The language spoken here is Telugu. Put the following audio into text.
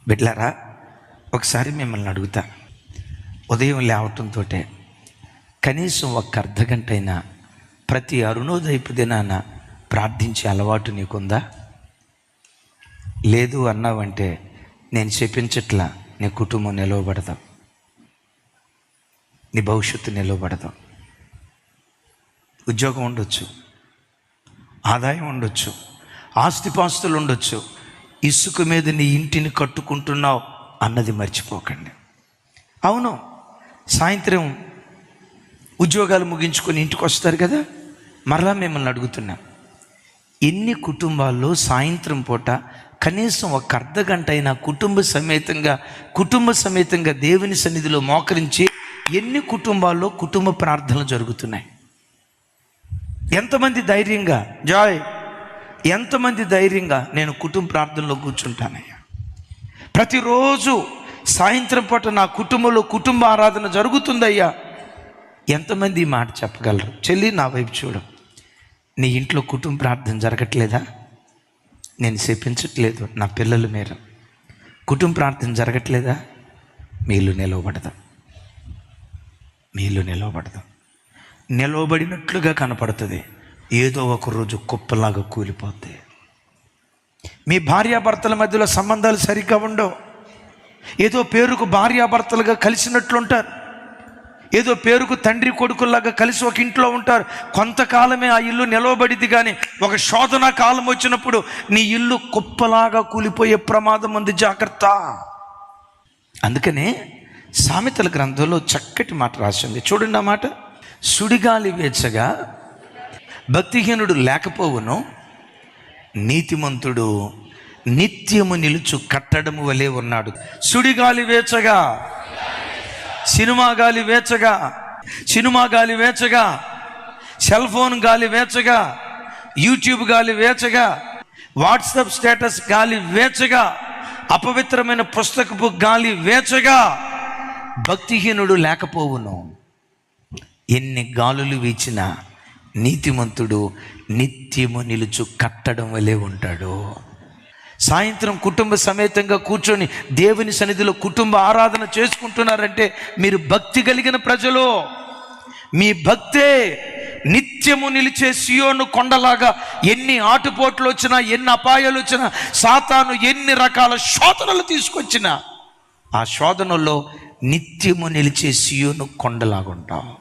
బిడ్డలారా, ఒకసారి మిమ్మల్ని అడుగుతా, ఉదయం లేవటంతో కనీసం ఒక అర్ధగంట అయినా ప్రతి అరుణోదయపు దినాన ప్రార్థించే అలవాటు నీకుందా? లేదు అన్నావంటే నేను చెప్పించట్లా, నీ కుటుంబం నిలవబడదాం, నీ భవిష్యత్తు నిలవబడదాం. ఉద్యోగం ఉండొచ్చు, ఆదాయం ఉండొచ్చు, ఆస్తిపాస్తులు ఉండొచ్చు, ఇసుక మీద నీ ఇంటిని కట్టుకుంటున్నావు అన్నది మర్చిపోకండి. అవును, సాయంత్రం ఉద్యోగాలు ముగించుకొని ఇంటికి వస్తారు కదా. మరలా మిమ్మల్ని అడుగుతున్నా, ఎన్ని కుటుంబాల్లో సాయంత్రం పూట కనీసం ఒక అర్ధగంట అయినా కుటుంబ సమేతంగా దేవుని సన్నిధిలో మోకరించి ఎన్ని కుటుంబాల్లో కుటుంబ ప్రార్థనలు జరుగుతున్నాయి? ఎంతమంది ధైర్యంగా నేను కుటుంబ ప్రార్థనలో కూర్చుంటానయ్యా, ప్రతిరోజు సాయంత్రం పూట నా కుటుంబంలో కుటుంబ ఆరాధన జరుగుతుందయ్యా, ఎంతమంది ఈ మాట చెప్పగలరు? చెల్లి, నా వైపు చూడు. నీ ఇంట్లో కుటుంబ ప్రార్థన జరగట్లేదా? నేను చెప్పించట్లేదు, నా పిల్లలు మీరు కుటుంబ ప్రార్థన జరగట్లేదా? మీలో నిలవబడదాం, నిలవబడినట్లుగా కనపడుతుంది, ఏదో ఒక రోజు కుప్పలాగా కూలిపోతాయి. మీ భార్యాభర్తల మధ్యలో సంబంధాలు సరిగ్గా ఉండవు. ఏదో పేరుకు భార్యాభర్తలుగా కలిసినట్లుంటారు, ఏదో పేరుకు తండ్రి కొడుకుల్లాగా కలిసి ఒక ఇంట్లో ఉంటారు. కొంతకాలమే ఆ ఇల్లు నిలవబడిద్ది, కానీ ఒక శోధన కాలం వచ్చినప్పుడు నీ ఇల్లు కుప్పలాగా కూలిపోయే ప్రమాదం ఉంది, జాగ్రత్త. అందుకనే సామెతల గ్రంథంలో చక్కటి మాట రాసింది, చూడండి ఆ మాట. సుడిగాలి వేచగా భక్తిహీనుడు లేకపోవును, నీతిమంతుడు నిత్యము నిలుచు కట్టడము వలె ఉన్నాడు. సుడిగాలి వేచగా, సినిమా గాలి వేచగా, సెల్ ఫోన్ గాలి వేచగా, యూట్యూబ్ గాలి వేచగా, వాట్సాప్ స్టేటస్ గాలి వేచగా, అపవిత్రమైన పుస్తకపు గాలి వేచగా భక్తిహీనుడు లేకపోవును. ఎన్ని గాలులు వీచినా నీతిమంతుడు నిత్యము నిలుచు కట్టడం వలె ఉంటాడు. సాయంత్రం కుటుంబ సమేతంగా కూర్చొని దేవుని సన్నిధిలో కుటుంబ ఆరాధన చేసుకుంటున్నారంటే మీరు భక్తి కలిగిన ప్రజలు. మీ భక్తే నిత్యము నిలిచే సియోను కొండలాగా ఎన్ని ఆటుపోట్లు వచ్చినా, ఎన్ని అపాయాలు వచ్చినా, సాతాను ఎన్ని రకాల శోధనలు తీసుకొచ్చినా ఆ శోధనలో నిత్యము నిలిచే సియోను కొండలాగా ఉంటావు.